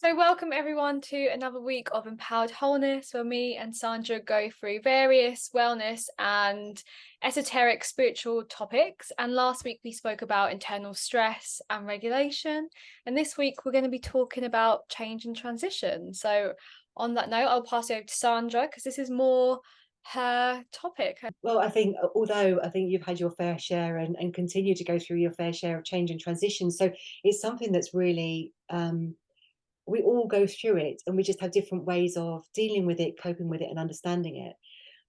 So, welcome everyone to another week of Empowered Wholeness, where me and Sandra go through various wellness and esoteric spiritual topics. And last week we spoke about internal stress and regulation. And this week we're going to be talking about change and transition. So, on that note, I'll pass it over to Sandra because this is more her topic. Well, I think although I think you've had your fair share and continue to go through your fair share of change and transition, so it's something that's really we all go through it, and we just have different ways of dealing with it, coping with it, and understanding it.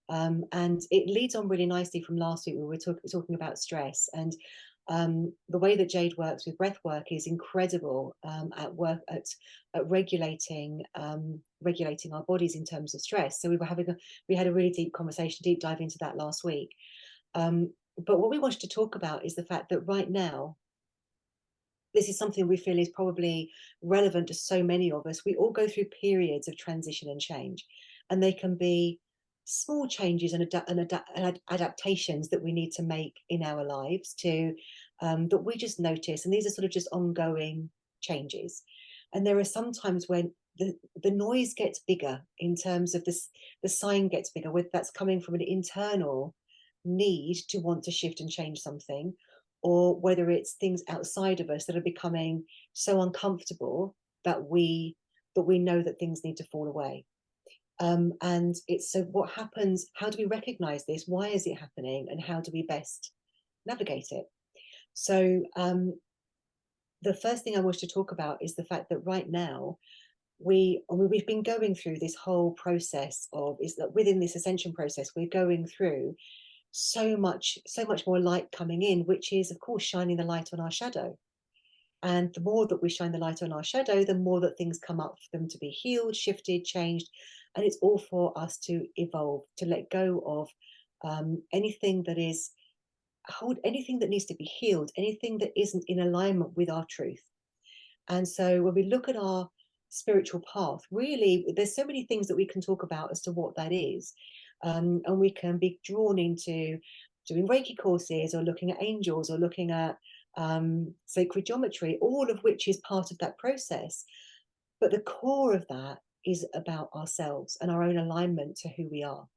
And it leads on really nicely from last week. We were talking about stress, and the way that Jade works with breath work is incredible at work at regulating our bodies in terms of stress. So we had a really deep conversation, deep dive into that last week. But what we wanted to talk about is the fact that right now, this is something we feel is probably relevant to so many of us. We all go through periods of transition and change, and they can be small changes and adaptations that we need to make in our lives to that we just notice. And these are sort of just ongoing changes. And there are some times when the noise gets bigger in terms of this, the sign gets bigger, whether that's coming from an internal need to want to shift and change something, or whether it's things outside of us that are becoming so uncomfortable that we know that things need to fall away. And it's so what happens, how do we recognize this, why is it happening, and how do we best navigate it? So the first thing I wish to talk about is the fact that right now we've been going through this whole process of, is that within this ascension process we're going through so much more light coming in, which is of course shining the light on our shadow. And the more that we shine the light on our shadow, the more that things come up for them to be healed, shifted, changed. And it's all for us to evolve, to let go of anything that is hold anything that needs to be healed, anything that isn't in alignment with our truth. And so when we look at our spiritual path, really, there's so many things that we can talk about as to what that is. And we can be drawn into doing Reiki courses or looking at angels or looking at sacred geometry, all of which is part of that process. But the core of that is about ourselves and our own alignment to who we are.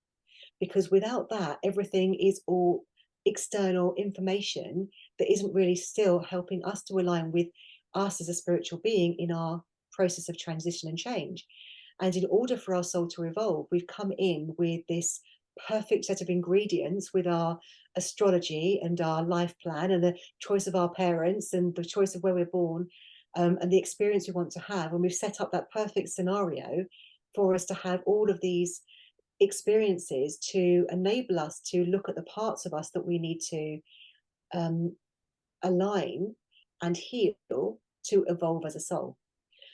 Because without that, everything is all external information that isn't really still helping us to align with us as a spiritual being in our process of transition and change. And in order for our soul to evolve, we've come in with this perfect set of ingredients with our astrology and our life plan and the choice of our parents and the choice of where we're born, and the experience we want to have. And we've set up that perfect scenario for us to have all of these experiences to enable us to look at the parts of us that we need to um, align and heal to evolve as a soul.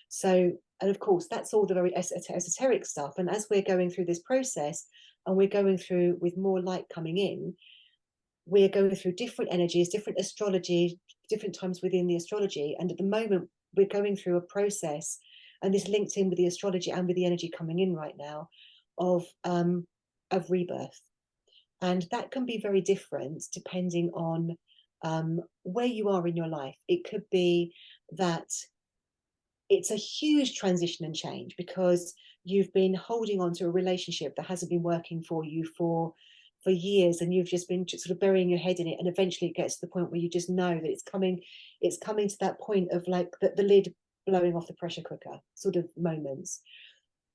So, and of course, that's all the very esoteric stuff. And as we're going through this process and we're going through with more light coming in, we're going through different energies, different astrology, different times within the astrology. And at the moment, we're going through a process, and this linked in with the astrology and with the energy coming in right now of rebirth. And that can be very different depending on where you are in your life. It could be that it's a huge transition and change because you've been holding on to a relationship that hasn't been working for you for years, and you've just been sort of burying your head in it, and eventually it gets to the point where you just know that it's coming to that point of like the lid blowing off the pressure cooker sort of moments.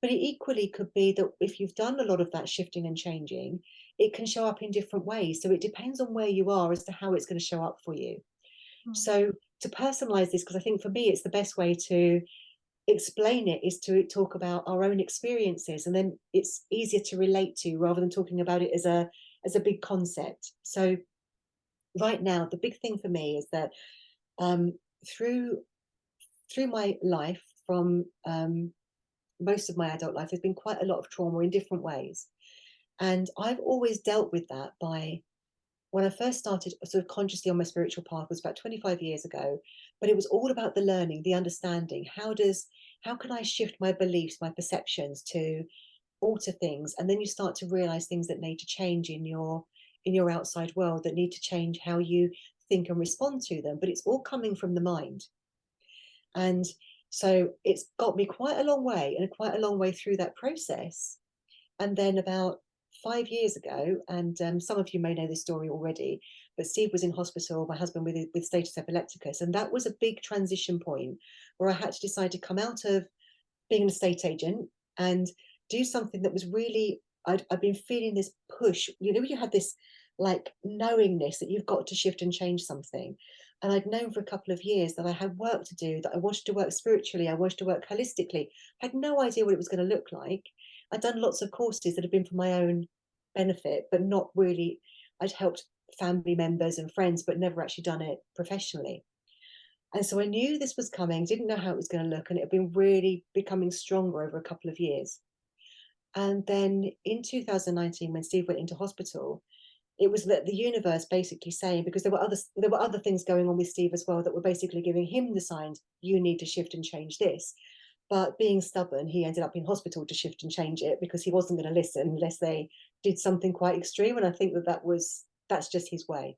But it equally could be that if you've done a lot of that shifting and changing, it can show up in different ways. So it depends on where you are as to how it's going to show up for you. Hmm. So to personalize this, because I think for me it's the best way to explain it is to talk about our own experiences, and then it's easier to relate to rather than talking about it as a big concept. So right now the big thing for me is that um, through through my life, from most of my adult life, there's been quite a lot of trauma in different ways. And I've always dealt with that by, when I first started sort of consciously on my spiritual path was about 25 years ago, but it was all about the learning, the understanding. How can I shift my beliefs, my perceptions to alter things? And then you start to realize things that need to change in your outside world, that need to change how you think and respond to them. But it's all coming from the mind. And So it's got me quite a long way, and quite a long way through that process. And then about 5 years ago, and some of you may know this story already, but Steve was in hospital, my husband with status epilepticus, and that was a big transition point where I had to decide to come out of being an estate agent and do something that was really, I'd been feeling this push. You know, you had this like knowingness that you've got to shift and change something. And I'd known for a couple of years that I had work to do, that I wanted to work spiritually, I wanted to work holistically. I had no idea what it was going to look like. I'd done lots of courses that had been for my own benefit, but not really. I'd helped family members and friends, but never actually done it professionally. And so I knew this was coming, didn't know how it was going to look, and it had been really becoming stronger over a couple of years. And then in 2019, when Steve went into hospital, it was that the universe basically saying, because there were other things going on with Steve as well that were basically giving him the signs, you need to shift and change this. But being stubborn, he ended up in hospital to shift and change it because he wasn't going to listen unless they did something quite extreme. And I think that's just his way.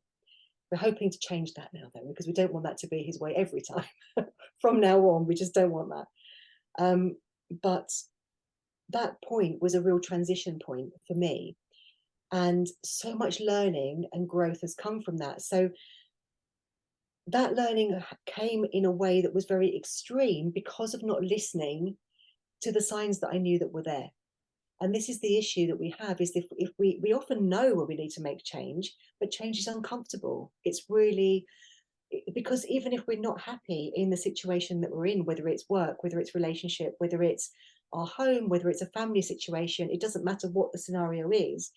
We're hoping to change that now, though, because we don't want that to be his way every time. From now on, we just don't want that. But that point was a real transition point for me. And so much learning and growth has come from that. So that learning came in a way that was very extreme because of not listening to the signs that I knew that were there. And this is the issue that we have, is if we often know where we need to make change, but change is uncomfortable. It's really, because even if we're not happy in the situation that we're in, whether it's work, whether it's relationship, whether it's our home, whether it's a family situation, it doesn't matter what the scenario is.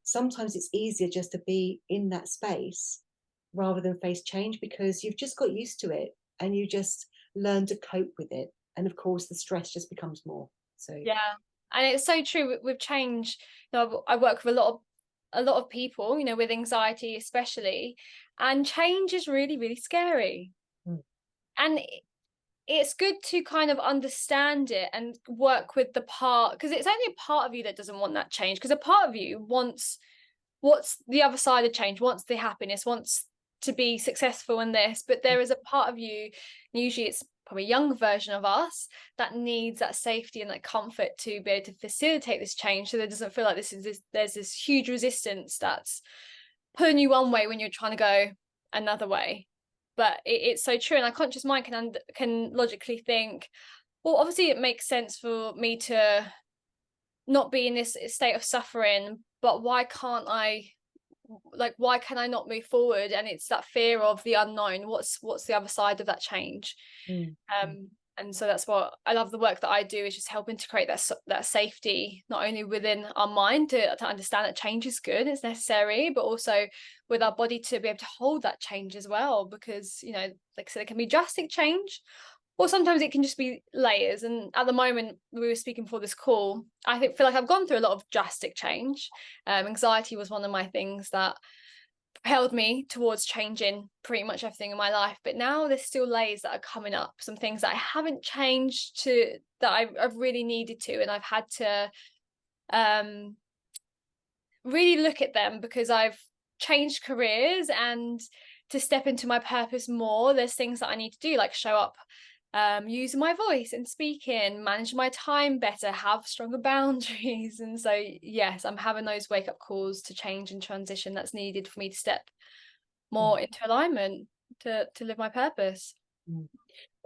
Sometimes it's easier just to be in that space rather than face change, because you've just got used to it and you just learn to cope with it. And of course, the stress just becomes more. So, Yeah, and it's so true with change. You know, I work with a lot of people, you know, with anxiety especially, and change is really, really scary. mm, And it's good to kind of understand it and work with the part, because it's only a part of you that doesn't want that change, because a part of you wants what's the other side of change, wants the happiness, wants to be successful in this, but there is a part of you, usually it's probably a young version of us, that needs that safety and that comfort to be able to facilitate this change, so there doesn't feel like there's this huge resistance that's pulling you one way when you're trying to go another way. But it's so true, and our conscious mind can logically think, well, obviously it makes sense for me to not be in this state of suffering, but why can I not move forward? And it's that fear of the unknown. What's the other side of that change? mm, And so that's what I love. The work that I do is just helping to create that safety, not only within our mind to understand that change is good, it's necessary, but also with our body to be able to hold that change as well. Because, you know, like I said, it can be drastic change, or sometimes it can just be layers. And at the moment, we were speaking before this call, feel like I've gone through a lot of drastic change. Anxiety was one of my things that propelled me towards changing pretty much everything in my life. But now there's still layers that are coming up, some things that I haven't changed to, that I've really needed to, and I've had to really look at them, because I've changed careers, and to step into my purpose more, there's things that I need to do, like show up, using my voice and speaking, manage my time better, have stronger boundaries. And so yes, I'm having those wake up calls to change and transition that's needed for me to step mm, more into alignment to live my purpose. mm.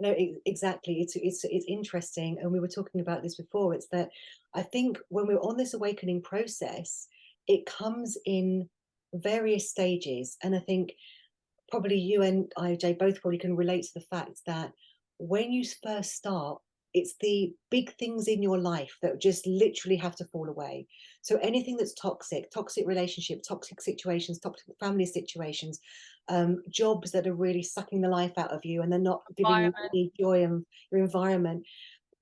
No, exactly. It's interesting, and we were talking about this before. It's that I think when we're on this awakening process, it comes in various stages, and I think probably you and IJ both probably can relate to the fact that when you first start, it's the big things in your life that just literally have to fall away. So anything that's toxic, toxic relationship, toxic situations, toxic family situations, jobs that are really sucking the life out of you and they're not giving you Environment. any joy, and your environment,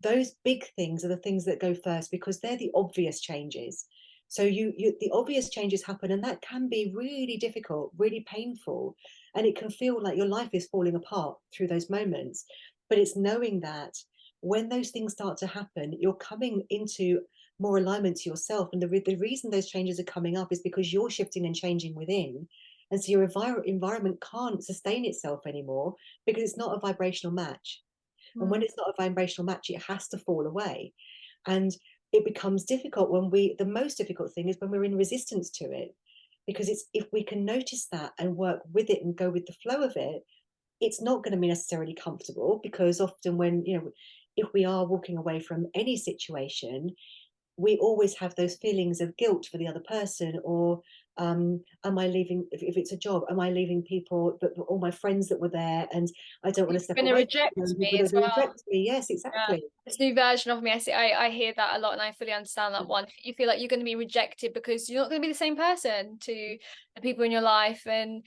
those big things are the things that go first because they're the obvious changes. So the obvious changes happen, and that can be really difficult, really painful, and it can feel like your life is falling apart through those moments. But it's knowing that when those things start to happen, you're coming into more alignment to yourself, and the reason those changes are coming up is because you're shifting and changing within, and so your environment can't sustain itself anymore because it's not a vibrational match. And when Mm. it's not a vibrational match, it has to fall away. And it becomes difficult when the most difficult thing is when we're in resistance to it. Because it's if we can notice that and work with it and go with the flow of it, it's not going to be necessarily comfortable, because often when, if we are walking away from any situation, we always have those feelings of guilt for the other person, or am I leaving, if it's a job, am I leaving people, but all my friends that were there, and I don't want to step Going to away reject from them, me people that as are going to well. reject me. Yes, Yeah, exactly. this new version of me. I hear that a lot, and I fully understand that one. You feel like you're going to be rejected because you're not going to be the same person to the people in your life. And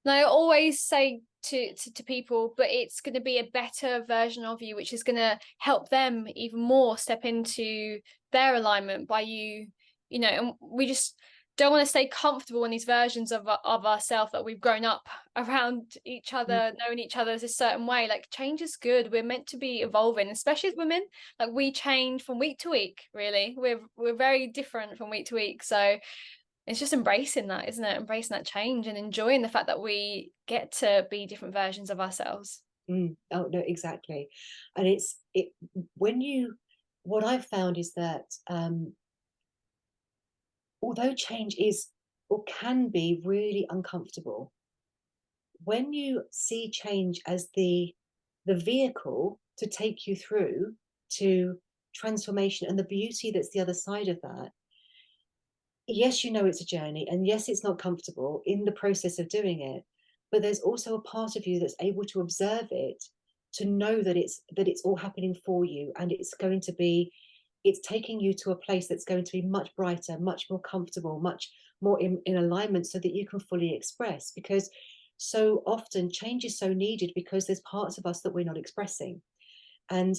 I always say to people, but it's going to be a better version of you, which is going to help them even more step into their alignment by you. And we just don't want to stay comfortable in these versions of ourselves that we've grown up around each Mm, other, knowing each other as a certain way. Like, change is good. We're meant to be evolving, especially as women. Like, we change from week to week, really. We're very different from week to week. So it's just embracing that, isn't it? Embracing that change and enjoying the fact that we get to be different versions of ourselves. oh no, exactly. And it when you what I've found is that although change is or can be really uncomfortable, when you see change as the vehicle to take you through to transformation and the beauty that's the other side of that, yes, it's a journey, and yes, it's not comfortable in the process of doing it, but there's also a part of you that's able to observe it, to know that it's all happening for you, and it's taking you to a place that's going to be much brighter, much more comfortable, much more in alignment, so that you can fully express. Because so often change is so needed because there's parts of us that we're not expressing. And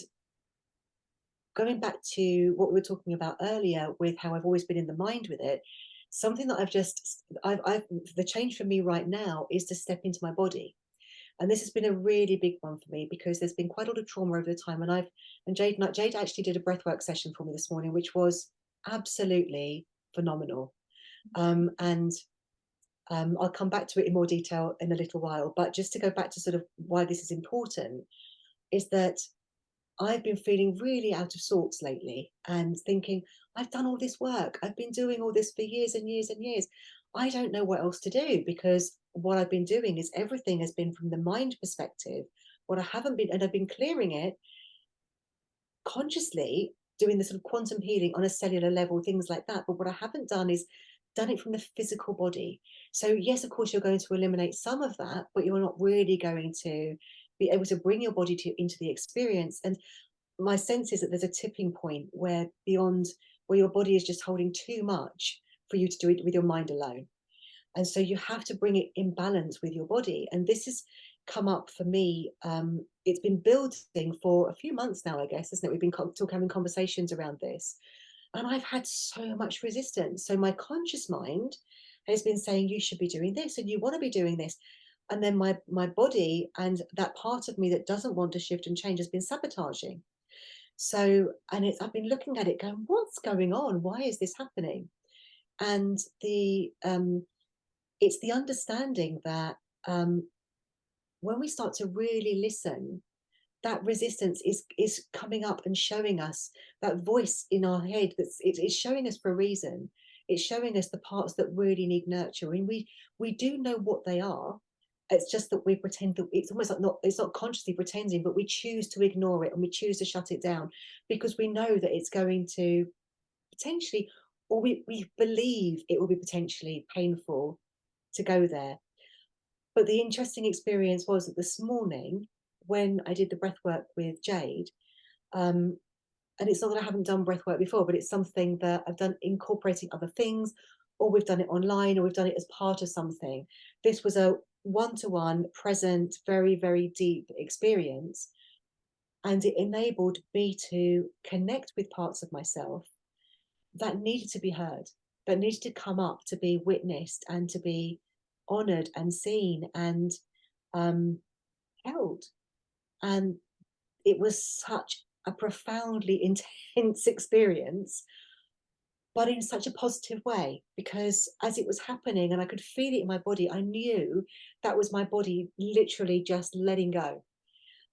going back to what we were talking about earlier with how I've always been in the mind with it, something that I've the change for me right now is to step into my body. And this has been a really big one for me, because there's been quite a lot of trauma over the time. And Jade actually did a breathwork session for me this morning, which was absolutely phenomenal. And I'll come back to it in more detail in a little while. But just to go back to sort of why this is important, is that I've been feeling really out of sorts lately and thinking, I've done all this work. I've been doing all this for years and years and years. I don't know what else to do, because what I've been doing is everything has been from the mind perspective. What I haven't been, and I've been clearing it consciously, doing the sort of quantum healing on a cellular level, things like that. But what I haven't done is done it from the physical body. So, yes, of course, you're going to eliminate some of that, but you're not really going to be able to bring your body into the experience. And my sense is that there's a tipping point where your body is just holding too much for you to do it with your mind alone. And so you have to bring it in balance with your body. And this has come up for me. It's been building for a few months now, I guess, isn't it? We've been having conversations around this. And I've had so much resistance. So my conscious mind has been saying, you should be doing this and you want to be doing this. And then my body and that part of me that doesn't want to shift and change has been sabotaging. So, and I've been looking at it going, what's going on? Why is this happening? And it's the understanding that when we start to really listen, that resistance is coming up and showing us that voice in our head it's showing us for a reason. It's showing us the parts that really need nurturing. We do know what they are. It's just that we pretend that it's almost like it's not consciously pretending, but we choose to ignore it and we choose to shut it down, because we know that it's going to potentially, or we believe it will be potentially painful to go there. But the interesting experience was that this morning, when I did the breath work with Jade, um, and it's not that I haven't done breath work before, but it's something that I've done incorporating other things, or we've done it online, or we've done it as part of something. This was a one-to-one, present, very, very deep experience. And it enabled me to connect with parts of myself that needed to be heard, that needed to come up to be witnessed and to be honored and seen and um, held. And it was such a profoundly intense experience, but in such a positive way, because as it was happening and I could feel it in my body, I knew that was my body literally just letting go.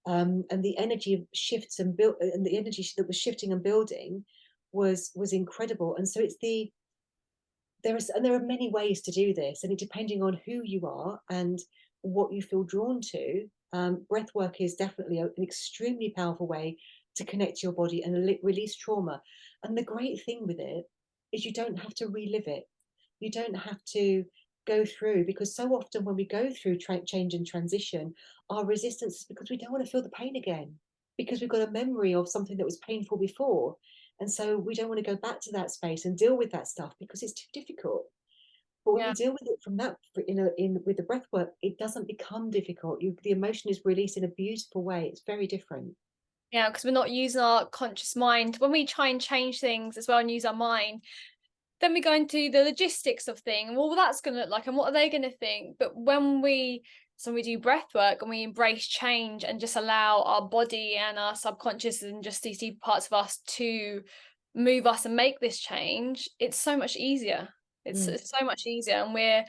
and the energy shifts and built, and the energy that was shifting and building was incredible. And so it's the there are many ways to do this, and it depending on who you are and what you feel drawn to. Breath work is definitely an extremely powerful way to connect to your body and release trauma. And the great thing with it is you don't have to relive it. You don't have to go through, because so often when we go through change and transition, our resistance is because we don't want to feel the pain again, because we've got a memory of something that was painful before. And so we don't want to go back to that space and deal with that stuff because it's too difficult. But when Yeah. you deal with it from that, in with the breath work, it doesn't become difficult. The emotion is released in a beautiful way. It's very different. Yeah, because we're not using our conscious mind. When we try and change things as well and use our mind, then we go into the logistics of things. Well, that's going to look like, and what are they going to think? But when we do breath work and we embrace change and just allow our body and our subconscious and just these deep parts of us to move us and make this change, it's so much easier. It's, Mm, it's so much easier, and we're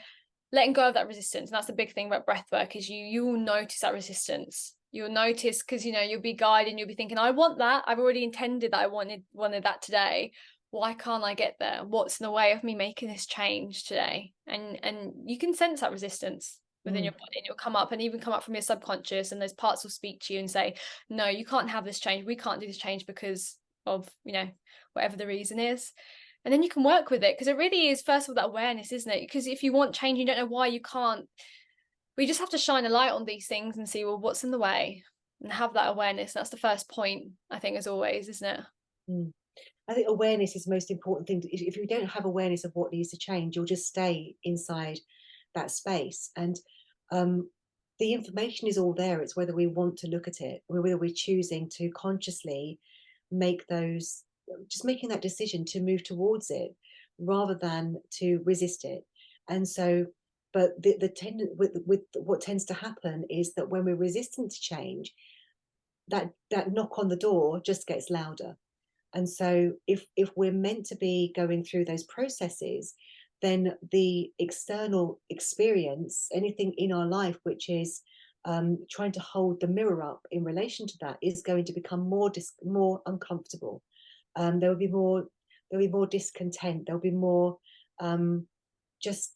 letting go of that resistance. And that's the big thing about breath work is you will notice that resistance. You'll notice, because you'll be guided and you'll be thinking, I want that. I've already intended that I wanted that today. Why can't I get there? What's in the way of me making this change today? And you can sense that resistance within your mm, body, and it'll come up, and even come up from your subconscious, and those parts will speak to you and say, no, you can't have this change. We can't do this change because of whatever the reason is. And then you can work with it, because it really is, first of all, that awareness, isn't it? Because if you want change, you don't know why you can't. We just have to shine a light on these things and see, well, what's in the way, and have that awareness. That's the first point, I think, as always, isn't it? mm. I think awareness is the most important thing. If you don't have awareness of what needs to change, you'll just stay inside that space. And um, the information is all there. It's whether we want to look at it, or whether we're choosing to consciously make those, just making that decision to move towards it rather than to resist it. And so, but with what tends to happen is that when we're resistant to change, that knock on the door just gets louder. And so if we're meant to be going through those processes, then the external experience, anything in our life which is trying to hold the mirror up in relation to that, is going to become more uncomfortable. There will be more discontent. There'll be more um, just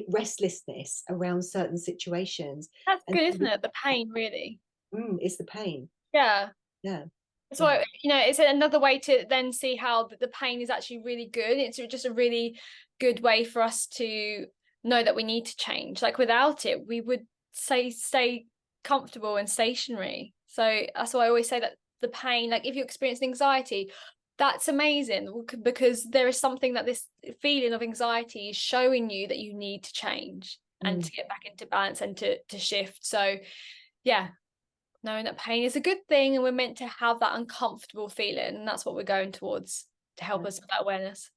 restlessness around certain situations. That's And good, isn't it? The pain, really. it's the pain. Yeah. Yeah, So, yeah. it's another way to then see how the pain is actually really good. It's just a really good way for us to know that we need to change. Like, without it, we would stay comfortable and stationary. So that's why I always say that the pain, like if you experience anxiety, that's amazing, because there is something that this feeling of anxiety is showing you that you need to change and Mm. to get back into balance and to shift. So yeah, knowing that pain is a good thing, and we're meant to have that uncomfortable feeling, and that's what we're going towards to help Yeah. us with that awareness.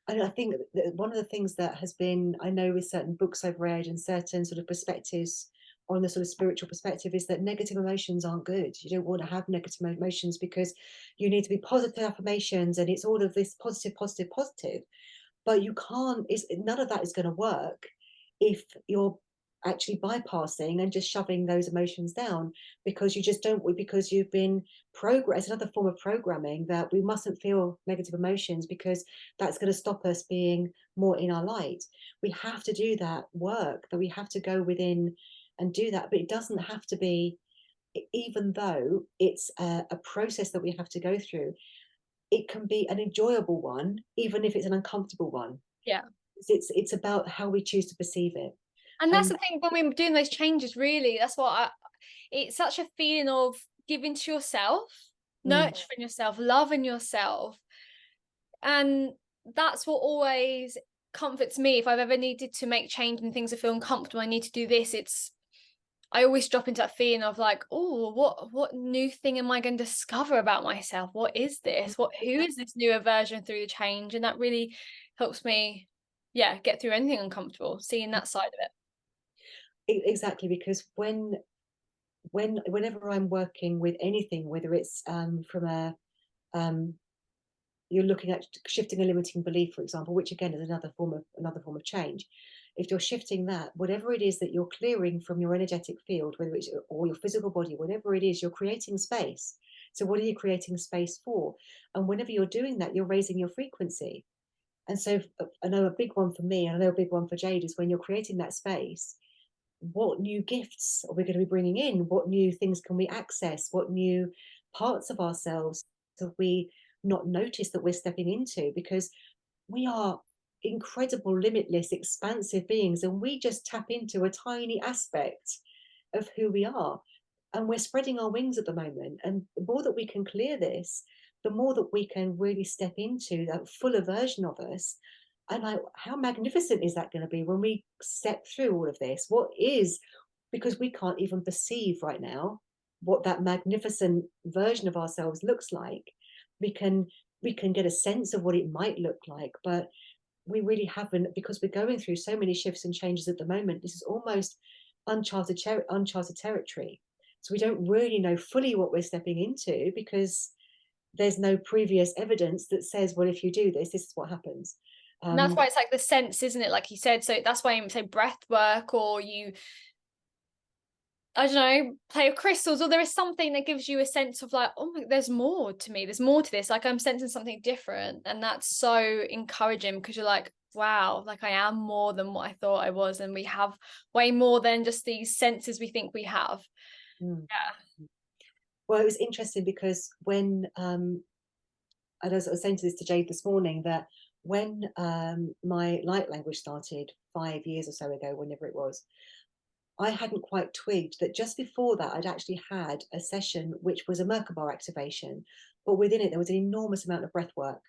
And I think that one of the things that has been, I know with certain books I've read and certain sort of perspectives on the sort of spiritual perspective, is that negative emotions aren't good. You don't want to have negative emotions, because you need to be positive affirmations, and it's all of this positive, positive, positive. But you can't, none of that is going to work if you're actually bypassing and just shoving those emotions down, because you just don't, because you've been programmed. It's another form of programming that we mustn't feel negative emotions, because that's going to stop us being more in our light. We have to do that work, that we have to go within and do that. But it doesn't have to be, even though it's a process that we have to go through, it can be an enjoyable one, even if it's an uncomfortable one. Yeah. It's about how we choose to perceive it. And that's And the thing, when we're doing those changes, really, that's what it's such a feeling of giving to yourself, mm, nurturing yourself, loving yourself. And that's what always comforts me. If I've ever needed to make change and things are feeling uncomfortable, I need to do this. I always drop into that feeling of like, oh, what new thing am I going to discover about myself? What is this? Who is this newer version through the change? And that really helps me, yeah, get through anything uncomfortable, seeing that side of it. exactly, because whenever I'm working with anything, whether it's from a um, you're looking at shifting a limiting belief, for example, which again is another form of change. if you're shifting that, whatever it is that you're clearing from your energetic field, whether it's or your physical body, whatever it is, you're creating space. So what are you creating space for? And whenever you're doing that, you're raising your frequency. And so I know a big one for me, and I know a big one for Jade, is when you're creating that space, what new gifts are we going to be bringing in? What new things can we access? What new parts of ourselves have we not noticed that we're stepping into? Because we are incredible, limitless, expansive beings, and we just tap into a tiny aspect of who we are. And we're spreading our wings at the moment. And the more that we can clear this, the more that we can really step into that fuller version of us. And like, how magnificent is that going to be when we step through all of this? What is, because we can't even perceive right now what that magnificent version of ourselves looks like. We can get a sense of what it might look like, but we really haven't, because we're going through so many shifts and changes at the moment. This is almost uncharted territory. So we don't really know fully what we're stepping into, because there's no previous evidence that says, well, if you do this, this is what happens. And that's why it's like the sense, isn't it? Like you said, so that's why you say breath work, or you, I don't know, play with crystals, or there is something that gives you a sense of like, oh my, there's more to me, there's more to this, like I'm sensing something different. And that's so encouraging, because you're like, wow, like I am more than what I thought I was, and we have way more than just these senses we think we have. Yeah. Well, it was interesting because when and as I was saying to this to Jade this morning, that when my light language started 5 years or so ago, whenever it was, I hadn't quite twigged that just before that I'd actually had a session which was a Merkaba activation, but within it there was an enormous amount of breath work,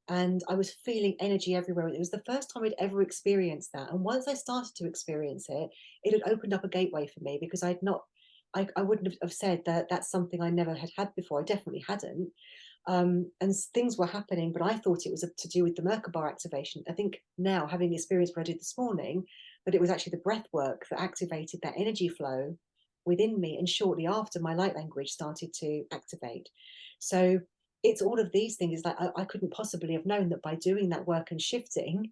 and I was feeling energy everywhere. It was the first time I'd ever experienced that, and once I started to experience it, it had opened up a gateway for me, because I wouldn't have said that that's something I never had before. I definitely hadn't. And things were happening, but I thought it was to do with the Merkaba activation. I think now, having the experience what I did this morning, that it was actually the breath work that activated that energy flow within me. And shortly after, my light language started to activate. So it's all of these things. Like I couldn't possibly have known that by doing that work and shifting,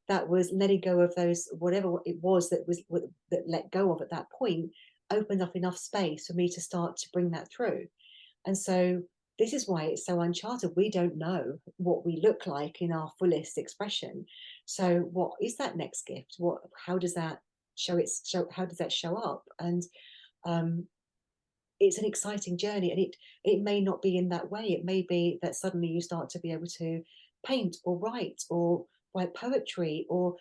that was letting go of those, whatever it was that let go of at that point, opened up enough space for me to start to bring that through. And so this is why it's so uncharted. We don't know what we look like in our fullest expression. So what is that next gift? How does that how does that show up? And um, it's an exciting journey, and it may not be in that way. It may be that suddenly you start to be able to paint or write poetry or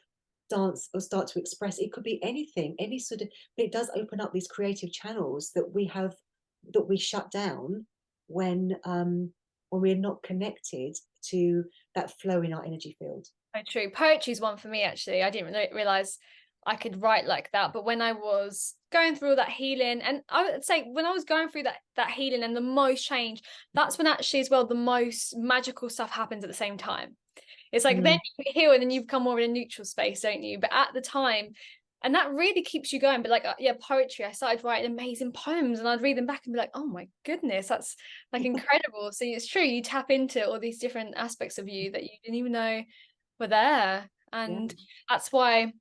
dance or start to express. It could be anything, any sort of, but it does open up these creative channels that we shut down when we're not connected to that flow in our energy field. So true. Poetry is one for me, actually. I didn't realize I could write like that, but when I was going through all that healing, and I would say when I was going through that healing and the most change, that's when actually as well the most magical stuff happens at the same time. It's like then you heal and then you become more in a neutral space, don't you? But at the time, and that really keeps you going. But like, yeah, poetry, I started writing amazing poems, and I'd read them back and be like, oh my goodness, that's like incredible. So it's true, you tap into all these different aspects of you that you didn't even know were there. And that's why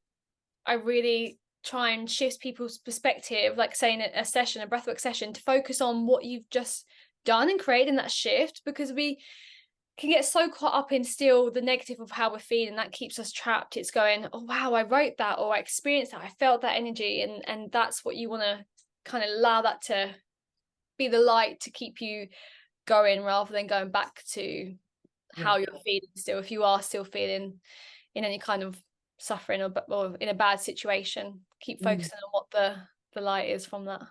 I really try and shift people's perspective, like saying a session, a breathwork session, to focus on what you've just done and creating that shift, because we can get so caught up in still the negative of how we're feeling. That keeps us trapped. It's going, oh wow, I wrote that, or I experienced that, I felt that energy, and that's what you want to kind of allow that to be the light to keep you going, rather than going back to how you're feeling still, if you are still feeling in any kind of suffering or in a bad situation. Keep focusing on what the light is from that.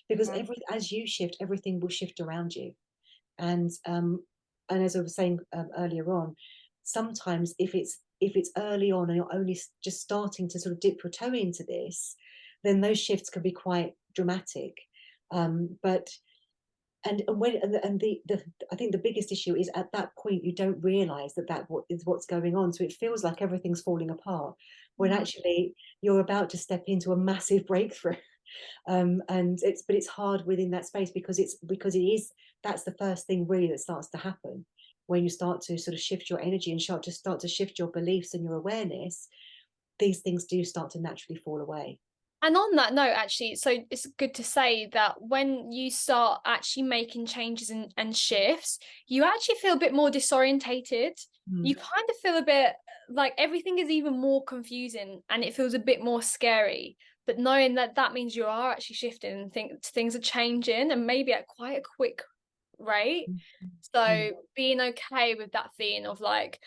Because as you shift, everything will shift around you. And as I was saying earlier on, sometimes if it's early on and you're only just starting to sort of dip your toe into this, then those shifts can be quite dramatic. But I think the biggest issue is at that point you don't realize that what is what's going on. So it feels like everything's falling apart when actually you're about to step into a massive breakthrough. And it's hard within that space, because that's the first thing really that starts to happen when you start to sort of shift your energy and start to shift your beliefs and your awareness. these things do start to naturally fall away. And on that note, actually, so it's good to say that when you start actually making changes and shifts, you actually feel a bit more disorientated. Mm. You kind of feel a bit like everything is even more confusing and it feels a bit more scary. But knowing that that means you are actually shifting and things are changing and maybe at quite a quick rate. Mm. Mm. So being okay with that feeling of like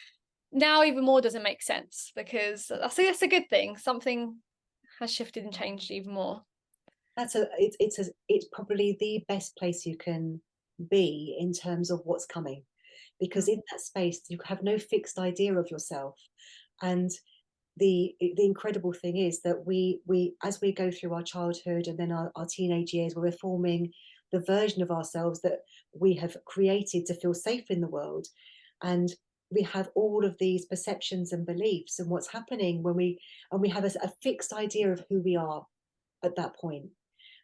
now even more doesn't make sense because I think that's a good thing. Something has shifted and changed even more. It's probably the best place you can be in terms of what's coming, because Mm. in that space you have no fixed idea of yourself. And the incredible thing is that we as we go through our childhood and then our teenage years, where we're forming the version of ourselves that we have created to feel safe in the world, and we have all of these perceptions and beliefs and what's happening when we have a fixed idea of who we are at that point.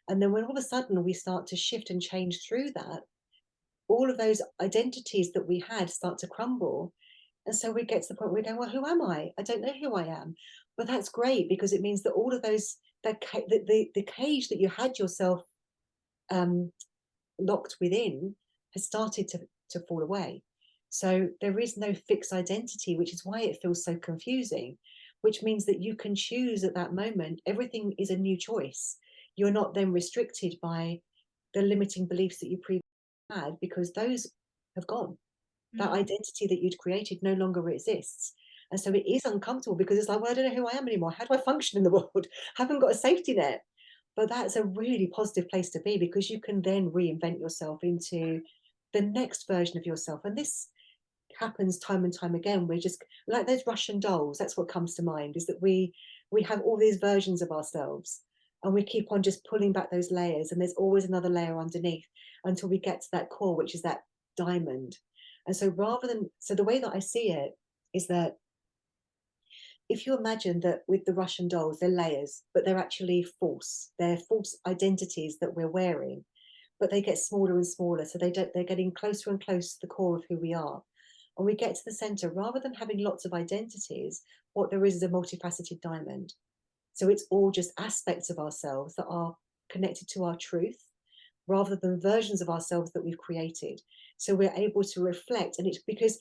And then when all of a sudden we start to shift and change through that, all of those identities that we had start to crumble. And so we get to the point where we go, well, who am I? I don't know who I am. But that's great, because it means that all of those, the cage that you had yourself um, locked within has started to fall away. So there is no fixed identity, which is why it feels so confusing, which means that you can choose at that moment. Everything is a new choice. You're not then restricted by the limiting beliefs that you previously had, because those have gone. That Mm. identity that you'd created no longer exists. And so it is uncomfortable, because it's like, well, I don't know who I am anymore. How do I function in the world? I haven't got a safety net. But that's a really positive place to be, because you can then reinvent yourself into the next version of yourself. And this happens time and time again. We're just like those Russian dolls. That's what comes to mind, is that we have all these versions of ourselves, and we keep on just pulling back those layers, and there's always another layer underneath until we get to that core, which is that diamond. And so so the way that I see it is that if you imagine that with the Russian dolls, they're layers, but they're actually false. They're false identities that we're wearing, but they get smaller and smaller. So they're getting closer and closer to the core of who we are. And we get to the center, rather than having lots of identities, what there is a multifaceted diamond. So it's all just aspects of ourselves that are connected to our truth, rather than versions of ourselves that we've created. So we're able to reflect. And it's because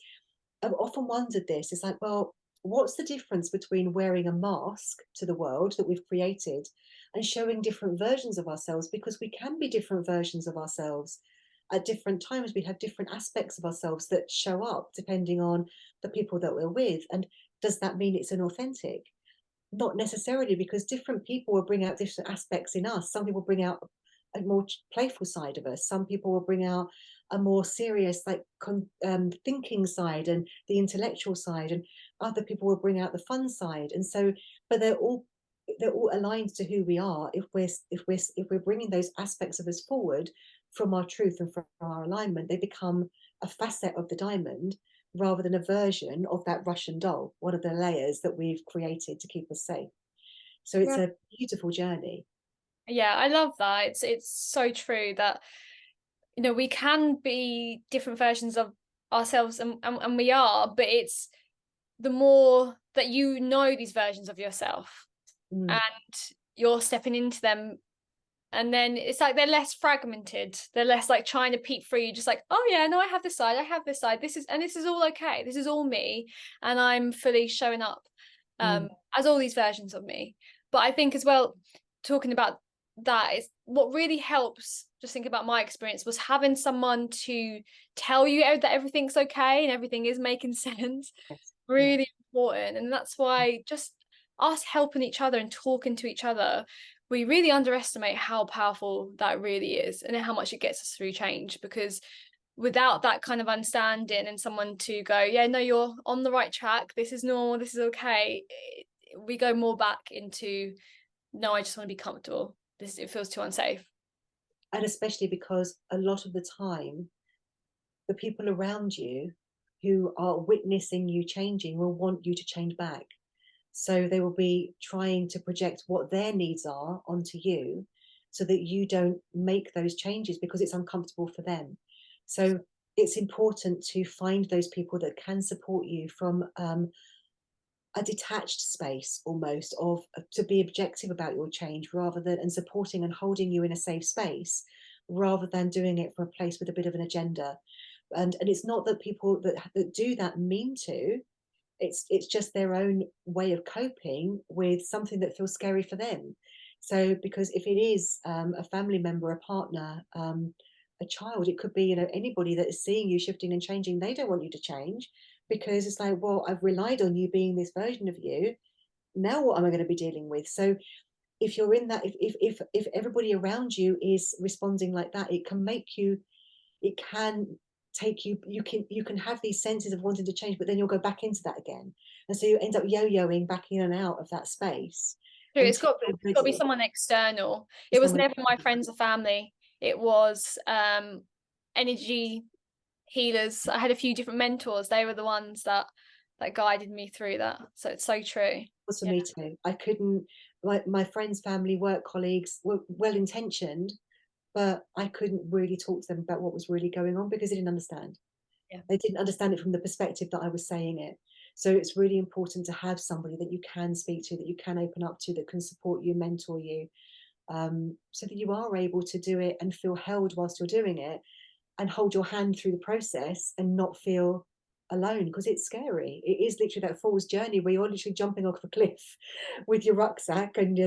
I've often wondered this. It's like, well, what's the difference between wearing a mask to the world that we've created and showing different versions of ourselves? Because we can be different versions of ourselves at different times. We have different aspects of ourselves that show up depending on the people that we're with. And does that mean it's inauthentic? Not necessarily, because different people will bring out different aspects in us. Some people bring out a more playful side of us. Some people will bring out a more serious, like thinking side and the intellectual side, and other people will bring out the fun side. And so, but they're all aligned to who we are. If we're bringing those aspects of us forward from our truth and from our alignment, they become a facet of the diamond, rather than a version of that Russian doll, one of the layers that we've created to keep us safe. So it's Yeah. a beautiful journey. Yeah, I love that. It's so true that we can be different versions of ourselves and we are, but it's the more that you know these versions of yourself Mm. and you're stepping into them, and then it's like they're less fragmented, they're less like trying to peek through you, just like, oh yeah, no, I have this side, I have this side, this is all okay, this is all me, and I'm fully showing up Mm. as all these versions of me. But I think as well, talking about that is what really helps. Just think about my experience was having someone to tell you that everything's okay and everything is making sense. Yes. Yeah. Really important. And that's why just us helping each other and talking to each other, we really underestimate how powerful that really is and how much it gets us through change. Because without that kind of understanding and someone to go, yeah, no, you're on the right track, this is normal, this is okay, we go more back into, no, I just want to be comfortable, it feels too unsafe. And especially because a lot of the time, the people around you who are witnessing you changing will want you to change back. So they will be trying to project what their needs are onto you, so that you don't make those changes because it's uncomfortable for them. So it's important to find those people that can support you from a detached space almost of to be objective about your change rather than, and supporting and holding you in a safe space rather than doing it from a place with a bit of an agenda. And it's not that people that do that mean to, it's just their own way of coping with something that feels scary for them. So because if it is a family member, a partner, a child, it could be, you know, anybody that is seeing you shifting and changing, they don't want you to change because it's like, well, I've relied on you being this version of you, now what am I going to be dealing with? So if you're in that, if everybody around you is responding like that, it can make you, it can take you, you can have these senses of wanting to change, but then you'll go back into that again, and so you end up yo-yoing back in and out of that space True, until it's you're got to be ready someone external. for It was someone. never my friends or family. It was energy healers. I had a few different mentors. They were the ones that guided me through that. So it's so true. Was for Yeah. me too. I couldn't, my friends, family, work colleagues were well intentioned, but I couldn't really talk to them about what was really going on because they didn't understand. Yeah. They didn't understand it from the perspective that I was saying it. So it's really important to have somebody that you can speak to, that you can open up to, that can support you, mentor you, so that you are able to do it and feel held whilst you're doing it, and hold your hand through the process and not feel alone, because it's scary. It is literally that fool's journey where you're literally jumping off a cliff with your rucksack and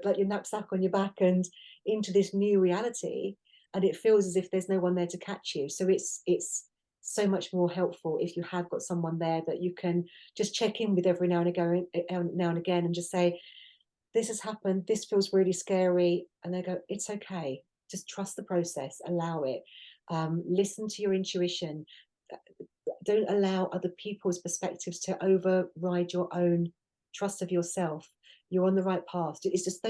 like your knapsack on your back and into this new reality, and it feels as if there's no one there to catch you. So it's so much more helpful if you have got someone there that you can just check in with every now and again and just say, this has happened, this feels really scary, and they go, it's okay, just trust the process, allow it, listen to your intuition, don't allow other people's perspectives to override your own trust of yourself. You're on the right path. It's just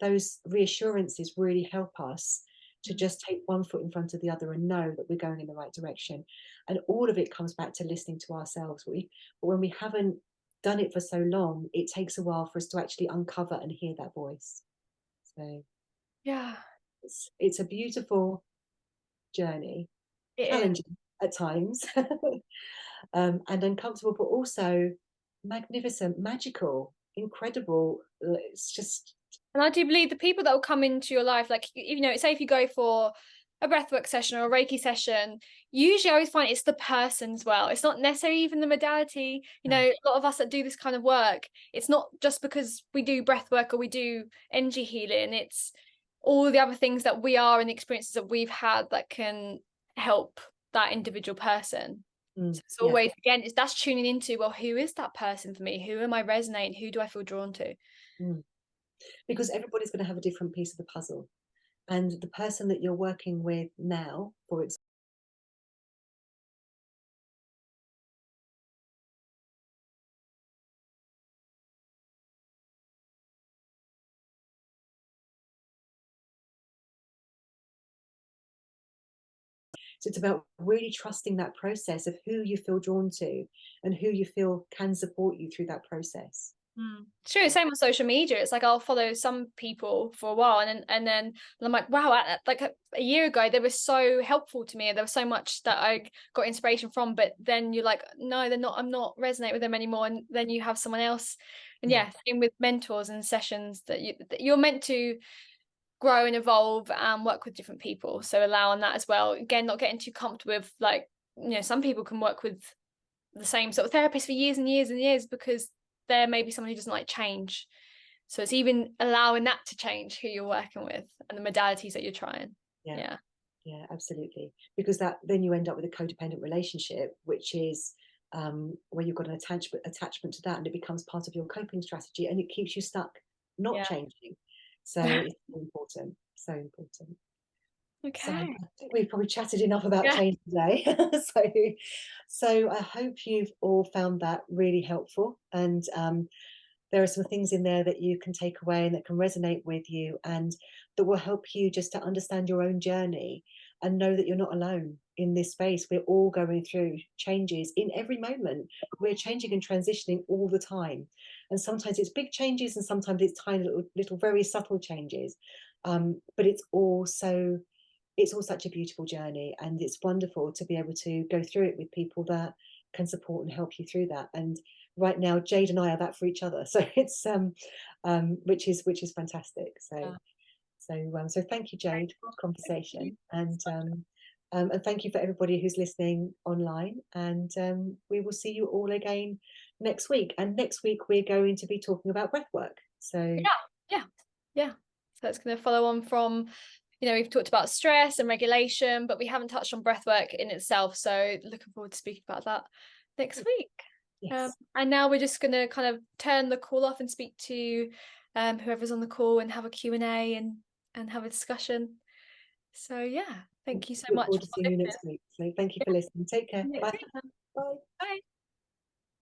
those reassurances really help us to just take one foot in front of the other and know that we're going in the right direction. And all of it comes back to listening to ourselves. But when we haven't done it for so long, it takes a while for us to actually uncover and hear that voice. So Yeah, it's a beautiful journey, it is. challenging at times, and uncomfortable, but also magnificent, magical, incredible. It's just, And I do believe the people that will come into your life, like, you know, say if you go for a breathwork session or a Reiki session, usually I always find it's the person as well. It's not necessarily even the modality. You know, a lot of us that do this kind of work, it's not just because we do breathwork or we do energy healing. It's all the other things that we are and the experiences that we've had that can help that individual person. So it's yeah. always, again, that's tuning into, well, who is that person for me? Who am I resonating? Who do I feel drawn to? Mm. Because everybody's going to have a different piece of the puzzle, and the person that you're working with now, for example, so it's about really trusting that process of who you feel drawn to and who you feel can support you through that process. It's true. Same on social media. It's like I'll follow some people for a while, and then I'm like, wow, like a year ago they were so helpful to me, and there was so much that I got inspiration from. But then you're like, no, they're not. I'm not resonate with them anymore. And then you have someone else. And Yeah, yeah, same with mentors and sessions that you're meant to grow and evolve and work with different people. So allowing that as well. Again, not getting too comfortable with, like, you know, some people can work with the same sort of therapist for years and years and years because they're maybe someone who doesn't like change. So it's even allowing that to change who you're working with and the modalities that you're trying. yeah. Yeah. Yeah, absolutely. Because that then you end up with a codependent relationship, which is where you've got an attachment to that, and it becomes part of your coping strategy, and it keeps you stuck, not Yeah. changing. So it's so important, so important. So I Okay. think we've probably chatted enough about Yeah. change today. so, so I hope you've all found that really helpful, and there are some things in there that you can take away and that can resonate with you, and that will help you just to understand your own journey and know that you're not alone in this space. We're all going through changes in every moment. We're changing and transitioning all the time, and sometimes it's big changes and sometimes it's tiny little very subtle changes, but it's all such a beautiful journey, and it's wonderful to be able to go through it with people that can support and help you through that. And right now, Jade and I are that for each other, so it's which is fantastic. So so thank you, Jade, for the conversation, and thank you for everybody who's listening online. And we will see you all again next week. And next week we're going to be talking about breath work. So yeah. So it's going to follow on from, we've talked about stress and regulation, but we haven't touched on breath work in itself. So looking forward to speaking about that next week. yes. And now we're just going to kind of turn the call off and speak to whoever's on the call and have a Q&A and have a discussion. So yeah, thank you so Look much forward to for seeing you listening. next week. So thank you for listening. Take care. Bye. Bye. Bye.